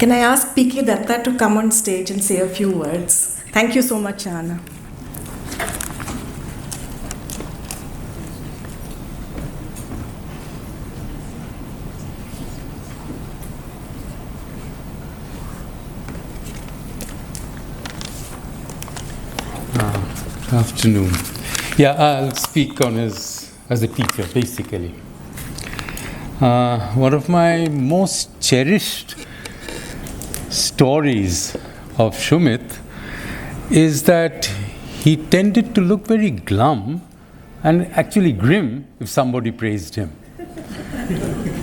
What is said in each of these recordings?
Can I ask PK Datta to come on stage and say a few words? Thank you so much, Anna. Good afternoon. Yeah, I'll speak on as a teacher, basically. One of my most cherished stories of Sumit is that he tended to look very glum and actually grim if somebody praised him.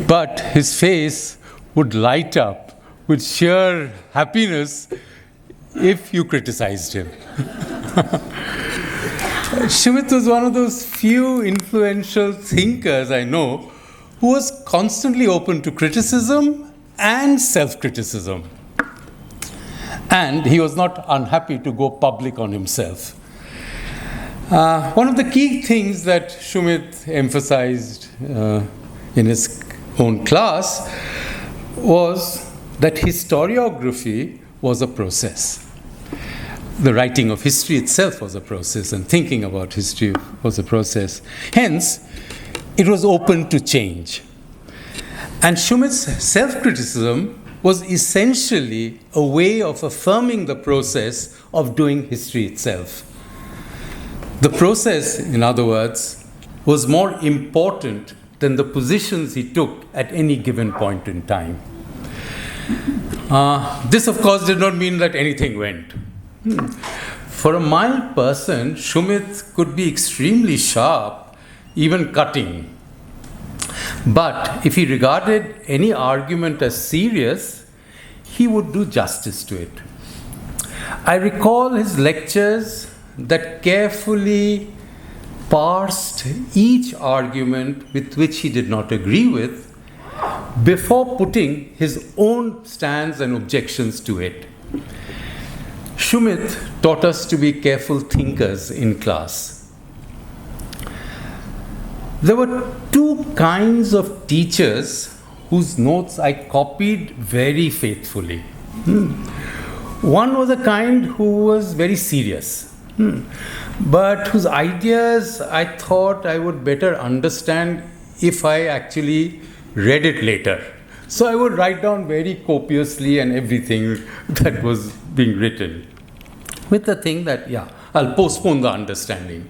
But his face would light up with sheer happiness if you criticized him. Sumit was one of those few influential thinkers I know who was constantly open to criticism and self-criticism. And he was not unhappy to go public on himself. One of the key things that Sumit emphasized in his own class was that historiography was a process. The writing of history itself was a process, and thinking about history was a process. Hence, it was open to change. And Sumit's self-criticism was essentially a way of affirming the process of doing history itself. The process, in other words, was more important than the positions he took at any given point in time. This, of course, did not mean that anything went. For a mild person, Sumit could be extremely sharp, even cutting. But if he regarded any argument as serious, he would do justice to it. I recall his lectures that carefully parsed each argument with which he did not agree with before putting his own stands and objections to it. Sumit taught us to be careful thinkers in class. There were two kinds of teachers whose notes I copied very faithfully. One was a kind who was very serious, but whose ideas I thought I would better understand if I actually read it later. So I would write down very copiously and everything that was being written, with the thing that, I'll postpone the understanding.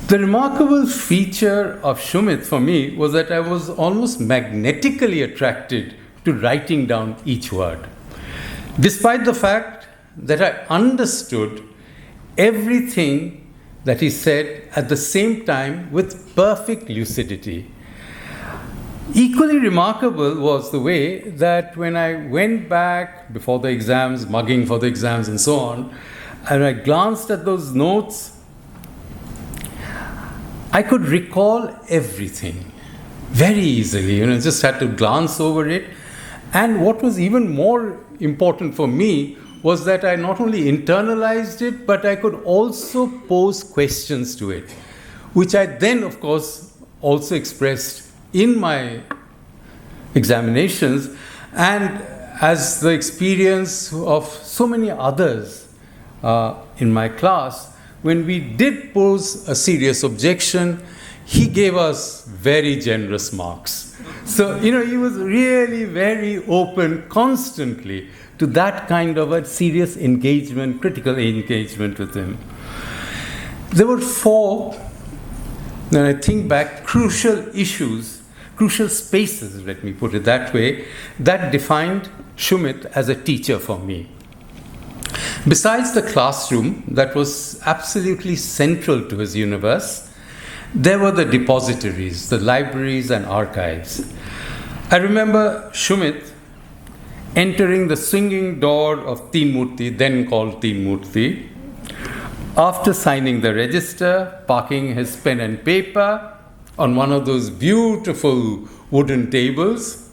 The remarkable feature of Sumit for me was that I was almost magnetically attracted to writing down each word, despite the fact that I understood everything that he said at the same time with perfect lucidity. Equally remarkable was the way that when I went back before the exams, mugging for the exams and so on, and I glanced at those notes, I could recall everything very easily. Just had to glance over it. And what was even more important for me was that I not only internalized it, but I could also pose questions to it, which I then, of course, also expressed in my examinations, and as the experience of so many others in my class. When we did pose a serious objection, he gave us very generous marks. So, he was really very open constantly to that kind of a serious engagement, critical engagement with him. There were four, when I think back, crucial issues, crucial spaces, let me put it that way, that defined Sumit as a teacher for me. Besides the classroom that was absolutely central to his universe, there were the depositories, the libraries and archives. I remember Sumit entering the swinging door of Teen Murti, then called Teen Murti, after signing the register, parking his pen and paper on one of those beautiful wooden tables,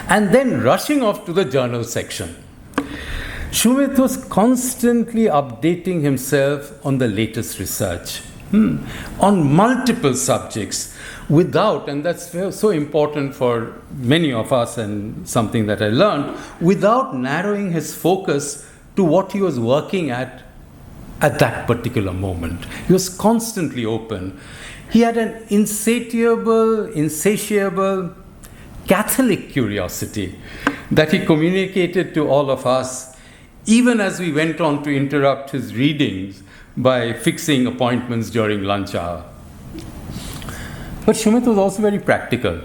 and then rushing off to the journal section. Sumit was constantly updating himself on the latest research. on multiple subjects without, and that's so important for many of us and something that I learned, without narrowing his focus to what he was working at that particular moment. He was constantly open. He had an insatiable Catholic curiosity that he communicated to all of us, even as we went on to interrupt his readings by fixing appointments during lunch hour. But Sumit was also very practical.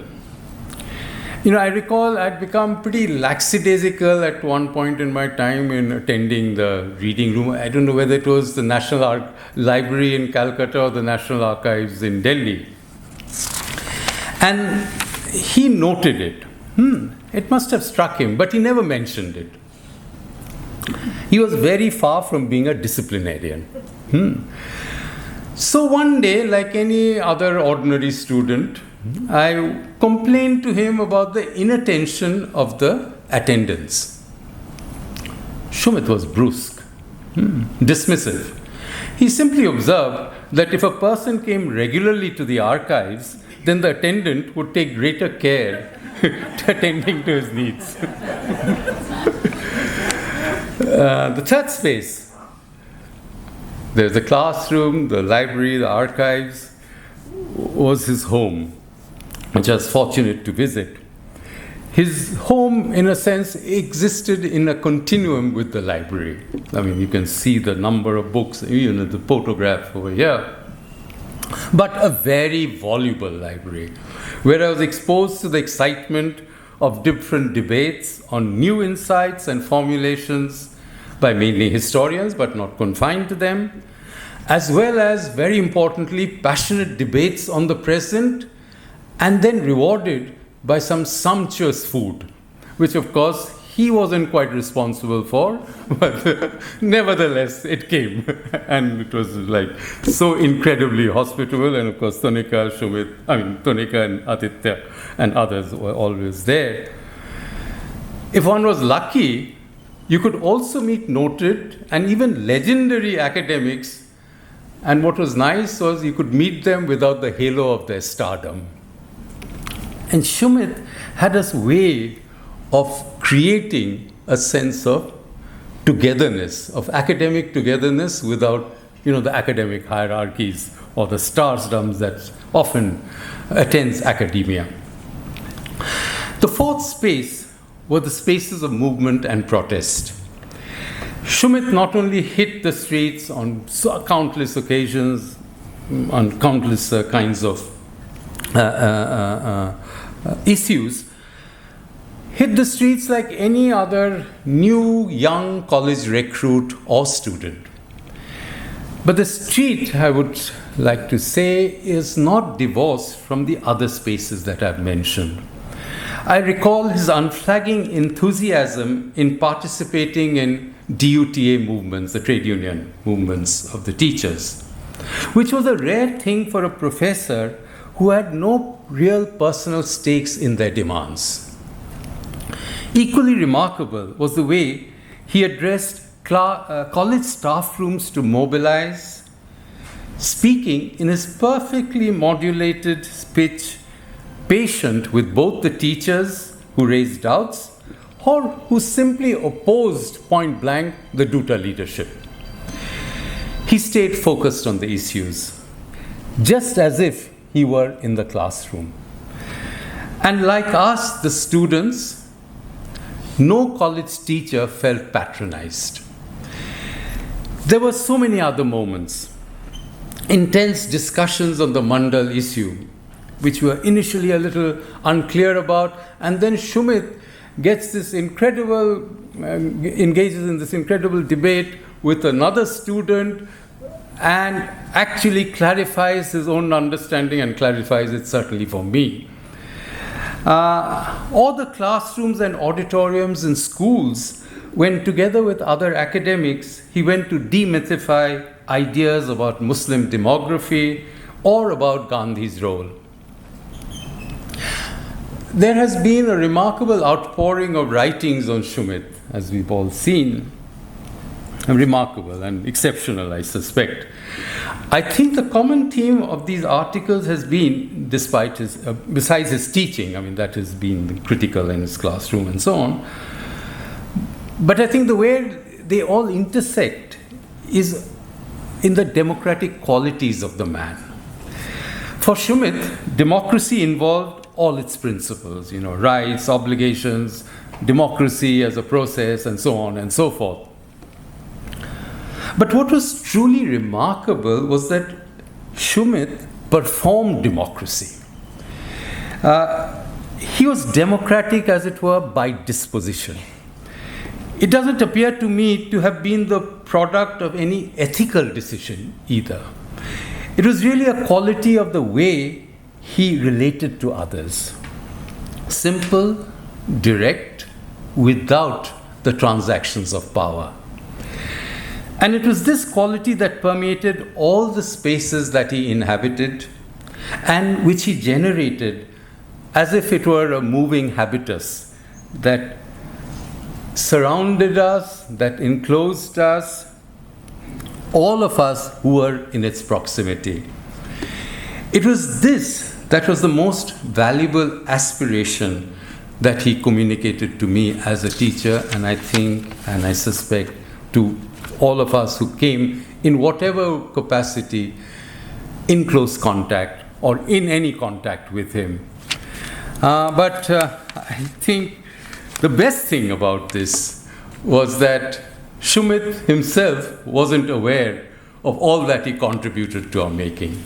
I recall I'd become pretty lackadaisical at one point in my time in attending the reading room. I don't know whether it was the National Library in Calcutta or the National Archives in Delhi. And he noted it. It must have struck him, but he never mentioned it. He was very far from being a disciplinarian. So one day, like any other ordinary student, I complained to him about the inattention of the attendants. Sumit was brusque, dismissive. He simply observed that if a person came regularly to the archives, then the attendant would take greater care attending to his needs. The third space, there's the classroom, the library, the archives, was his home, which I was fortunate to visit. His home, in a sense, existed in a continuum with the library. I mean, you can see the number of books, the photograph over here. But a very voluble library, where I was exposed to the excitement of different debates on new insights and formulations by mainly historians, but not confined to them, as well as, very importantly, passionate debates on the present, and then rewarded by some sumptuous food, which of course he wasn't quite responsible for, but nevertheless it came. And it was like so incredibly hospitable, and of course Tonika and Aditya and others were always there. If one was lucky, you could also meet noted and even legendary academics, and what was nice was you could meet them without the halo of their stardom. And Sumit had a way of creating a sense of togetherness, of academic togetherness without, the academic hierarchies or the stardoms that often attends academia. The fourth space were the spaces of movement and protest. Sumit not only hit the streets on countless occasions, on countless kinds of issues, hit the streets like any other new young college recruit or student. But the street, I would like to say, is not divorced from the other spaces that I've mentioned. I recall his unflagging enthusiasm in participating in DUTA movements, the trade union movements of the teachers, which was a rare thing for a professor who had no real personal stakes in their demands. Equally remarkable was the way he addressed college staff rooms to mobilize, speaking in his perfectly modulated pitch, patient with both the teachers who raised doubts or who simply opposed point blank the Dutta leadership. He stayed focused on the issues, just as if he were in the classroom. And like us, the students, no college teacher felt patronized. There were so many other moments. Intense discussions on the Mandal issue, which we were initially a little unclear about, and then Sumit gets this incredible, engages in this incredible debate with another student and actually clarifies his own understanding and clarifies it certainly for me. All the classrooms and auditoriums in schools, when together with other academics, he went to demythify ideas about Muslim demography or about Gandhi's role. There has been a remarkable outpouring of writings on Sumit, as we've all seen. remarkable and exceptional, I suspect. I think the common theme of these articles has been, despite his, besides his teaching, I mean, that has been critical in his classroom and so on, but I think the way they all intersect is in the democratic qualities of the man. For Sumit, democracy involved all its principles, rights, obligations, democracy as a process, and so on and so forth. But what was truly remarkable was that Sumit performed democracy. He was democratic, as it were, by disposition. It doesn't appear to me to have been the product of any ethical decision either. It was really a quality of the way he related to others. Simple, direct, without the transactions of power. And it was this quality that permeated all the spaces that he inhabited and which he generated as if it were a moving habitus that surrounded us, that enclosed us, all of us who were in its proximity. It was this that was the most valuable aspiration that he communicated to me as a teacher, and I think, and I suspect, to all of us who came in whatever capacity in close contact or in any contact with him. But I think the best thing about this was that Sumit himself wasn't aware of all that he contributed to our making.